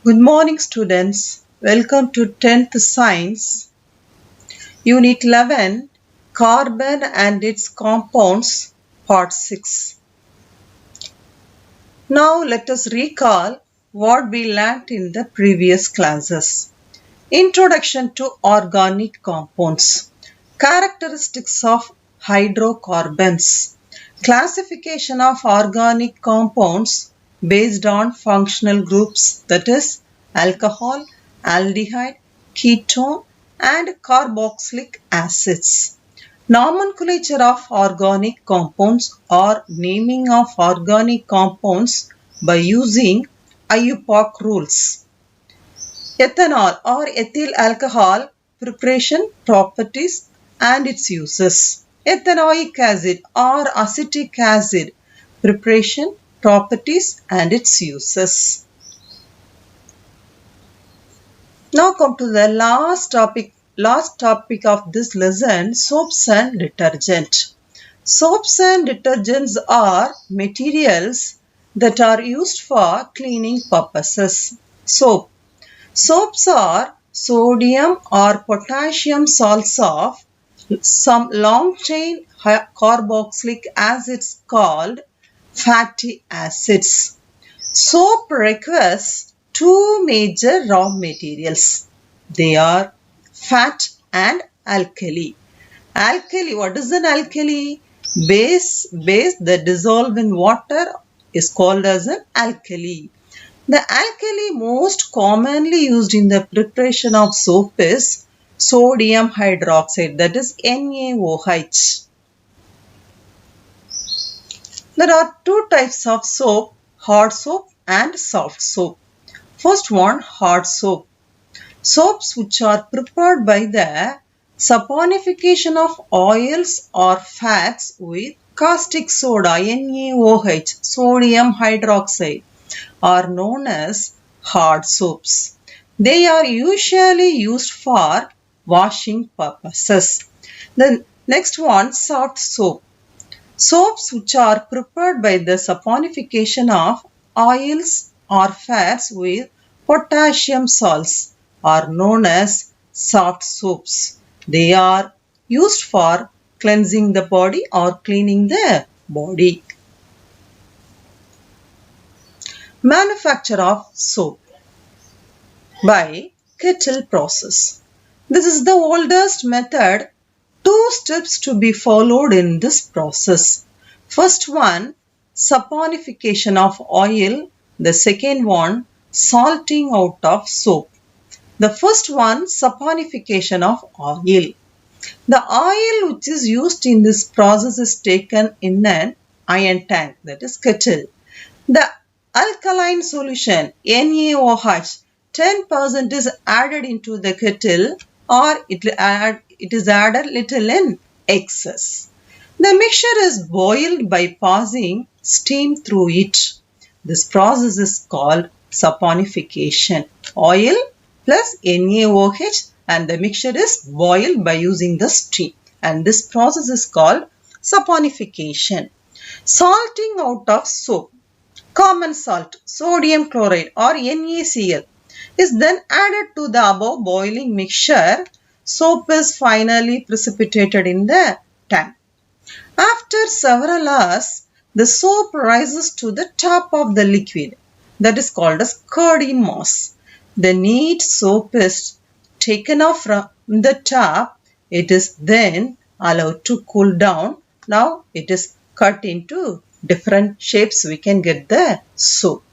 Good morning, students. Welcome to 10th Science, Unit 11, Carbon and its Compounds, Part 6. Now let us recall what we learnt in the previous classes. Introduction to organic compounds. Characteristics of hydrocarbons. Classification of organic compounds based on functional groups, that is alcohol, aldehyde, ketone and carboxylic acids. Nomenclature of organic compounds or naming of organic compounds by using IUPAC rules. Ethanol or ethyl alcohol preparation, properties and its uses. Ethanoic acid or acetic acid preparation, properties and its uses. Now come to the last topic of this lesson, soaps and detergent. Soaps and detergents are materials that are used for cleaning purposes. Soaps are sodium or potassium salts of some long-chain carboxylic acids called fatty acids. Soap requires two major raw materials. They are fat and alkali. Alkali, what is an alkali? Base that dissolve in water is called as an alkali. The alkali most commonly used in the preparation of soap is sodium hydroxide, that is NaOH. There are two types of soap, hard soap and soft soap. First one, hard soap. Soaps which are prepared by the saponification of oils or fats with caustic soda, NaOH, sodium hydroxide, are known as hard soaps. They are usually used for washing purposes. The next one, soft soap. Soaps which are prepared by the saponification of oils or fats with potassium salts are known as soft soaps. They are used for cleansing the body or cleaning the body. Manufacture of soap by kettle process. This is the oldest method. Two steps to be followed in this process. First one, saponification of oil. The second one, salting out of soap. The first one, saponification of oil. The oil which is used in this process is taken in an iron tank, that is kettle. The alkaline solution, NaOH, 10% is added into the kettle or it is added little in excess. The mixture is boiled by passing steam through it. This process is called saponification. Oil plus NaOH and the mixture is boiled by using the steam. And this process is called saponification. Salting out of soap. Common salt, sodium chloride or NaCl is then added to the above boiling mixture. Soap is finally precipitated in the tank. After several hours, the soap rises to the top of the liquid, that is called as curdy mass. The neat soap is taken off from the top. It is then allowed to cool down. Now it is cut into different shapes. We can get the soap.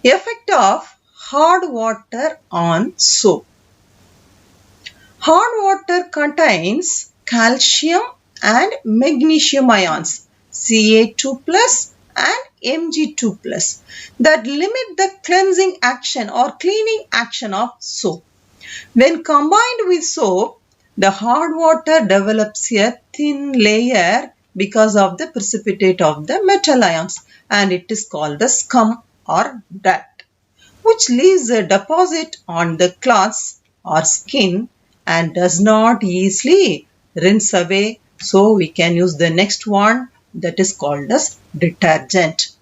Effect of hard water on soap. Hard water contains calcium and magnesium ions, Ca2 plus and Mg2 plus, that limit the cleansing action or cleaning action of soap. When combined with soap, the hard water develops a thin layer because of the precipitate of the metal ions, and it is called the scum or dirt, which leaves a deposit on the cloths or skin and does not easily rinse away. So we can use the next one, that is called as detergent.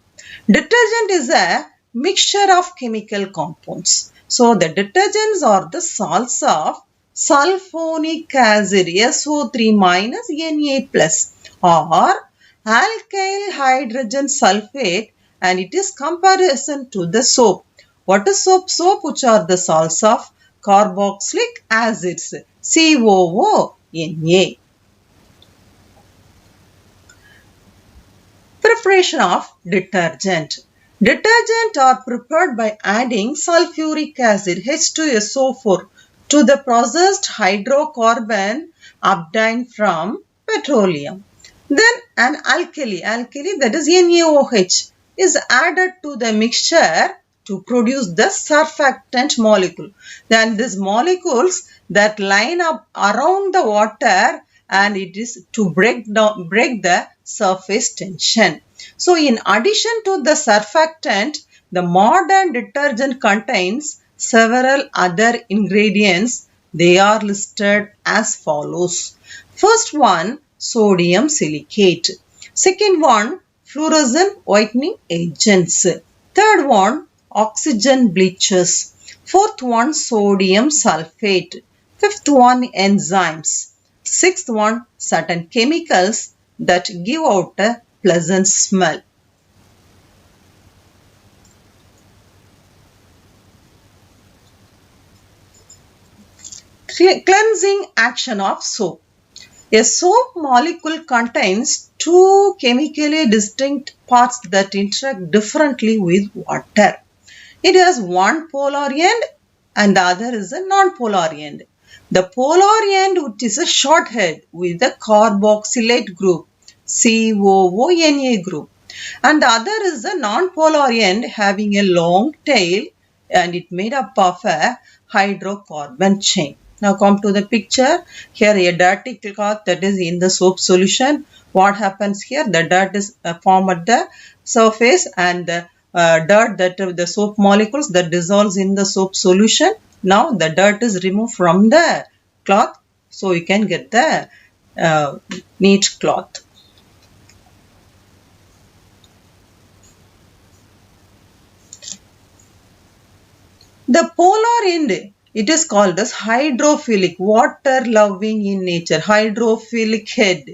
Detergent is a mixture of chemical compounds. So the detergents are the salts of sulfonic acid SO3 minus Na plus or alkyl hydrogen sulfate, and it is comparison to the soap. What is soap? Soap, which are the salts of carboxylic acids COONA. Preparation of detergent. Detergent are prepared by adding sulfuric acid H2SO4 to the processed hydrocarbon obtained from petroleum. Then an alkali that is NaOH is added to the mixture to produce the surfactant molecule. Then these molecules that line up around the water, and it is to break the surface tension. So in addition to the surfactant, the modern detergent contains several other ingredients. They are listed as follows. First one, sodium silicate. Second one, fluorescent whitening agents. Third one, oxygen bleachers. Fourth one, sodium sulfate. Fifth one, enzymes. Sixth one, certain chemicals that give out a pleasant smell. Cleansing action of soap. A soap molecule contains two chemically distinct parts that interact differently with water. It has one polar end and the other is a non-polar end. The polar end, which is a short head with a carboxylate group, COONA group, and the other is a non-polar end having a long tail, and it made up of a hydrocarbon chain. Now come to the picture. Here a dirty cloth that is in the soap solution. What happens here? The dirt is formed at the surface, and the dirt that the soap molecules that dissolves in the soap solution. Now the dirt is removed from the cloth, so you can get the neat cloth. The polar end, it is called as hydrophilic, water loving in nature, hydrophilic head.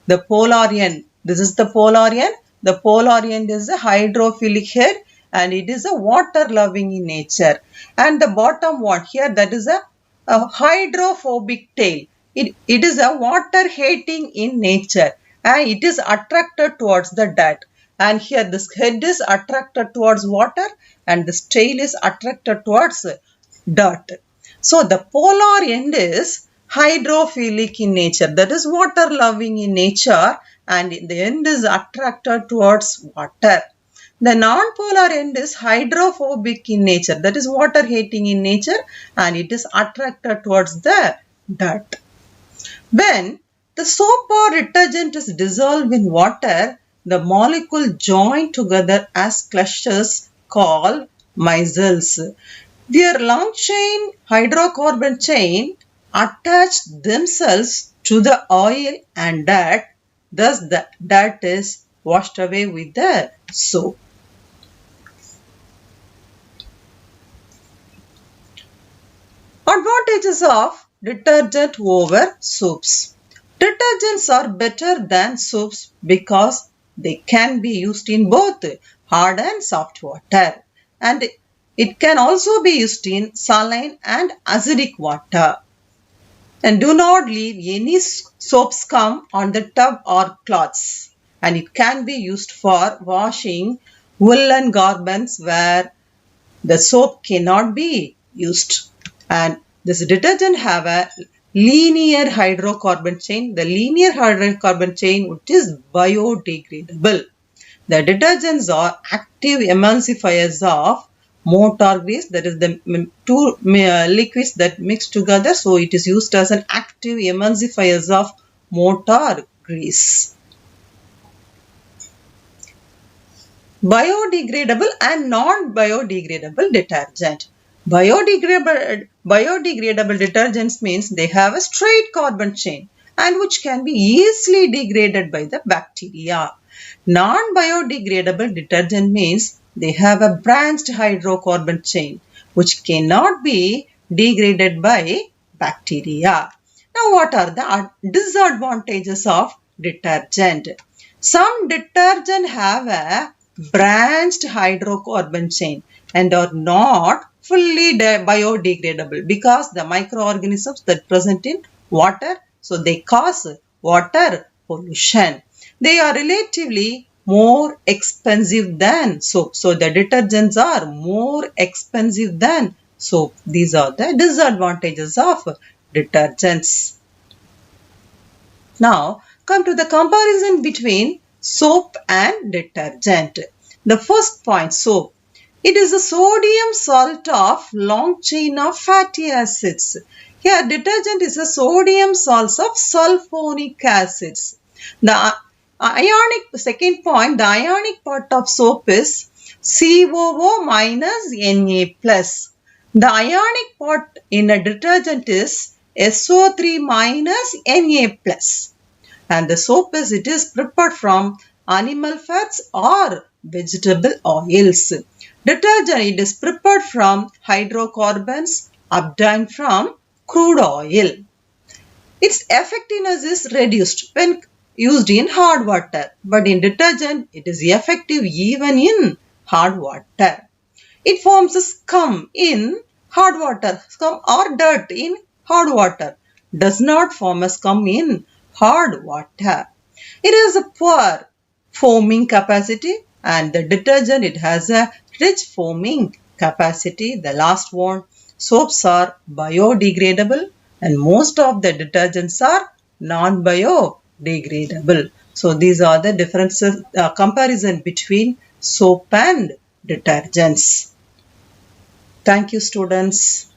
The polar end, this is the polar end. The polar end is a hydrophilic head, and it is a water loving in nature. And the bottom one here, that is a hydrophobic tail. It is a water hating in nature, and it is attracted towards the dirt. And here this head is attracted towards water, and this tail is attracted towards dirt. So the polar end is hydrophilic in nature, that is water loving in nature, and the end is attracted towards water. The non-polar end is hydrophobic in nature, that is water hating in nature, and it is attracted towards the dirt. When the soap or detergent is dissolved in water, the molecule join together as clusters called micelles. Their long chain hydrocarbon chain attach themselves to the oil and dirt. Thus the dirt is washed away with the soap. Advantages of detergent over soaps. Detergents are better than soaps because they can be used in both hard and soft water, and it can also be used in saline and acidic water. And do not leave any soap scum on the tub or cloths, and it can be used for washing woolen garments where the soap cannot be used. And this detergent have a linear hydrocarbon chain. The linear hydrocarbon chain, which is biodegradable. The detergents are active emulsifiers of mortar grease, that is the two liquids that mix together. So it is used as an active emulsifiers of mortar grease. Biodegradable and non-biodegradable detergent. Biodegradable detergents means they have a straight carbon chain and which can be easily degraded by the bacteria. Non-biodegradable detergent means they have a branched hydrocarbon chain which cannot be degraded by bacteria. Now, what are the disadvantages of detergent? Some detergent have a branched hydrocarbon chain and are not fully biodegradable because the microorganisms that present in water, so they cause water pollution. They are relatively more expensive than soap. So the detergents are more expensive than soap. These are the disadvantages of detergents. Now, come to the comparison between soap and detergent. The first point, soap. It is a sodium salt of long chain of fatty acids. Here, detergent is a sodium salts of sulfonic acids. The second point, the ionic part of soap is COO minus Na plus. The ionic part in a detergent is SO3 minus Na plus. And the soap it is prepared from animal fats or vegetable oils. Detergent it is prepared from hydrocarbons obtained from crude oil. Its effectiveness is reduced when used in hard water, but in detergent it is effective even in hard water. It forms a scum in hard water, scum or dirt in hard water, does not form a scum in hard water. It has a poor foaming capacity, and the detergent it has a rich foaming capacity. The last one, soaps are biodegradable and most of the detergents are non-biodegradable. So these are the differences, comparison between soap and detergents. Thank you, students.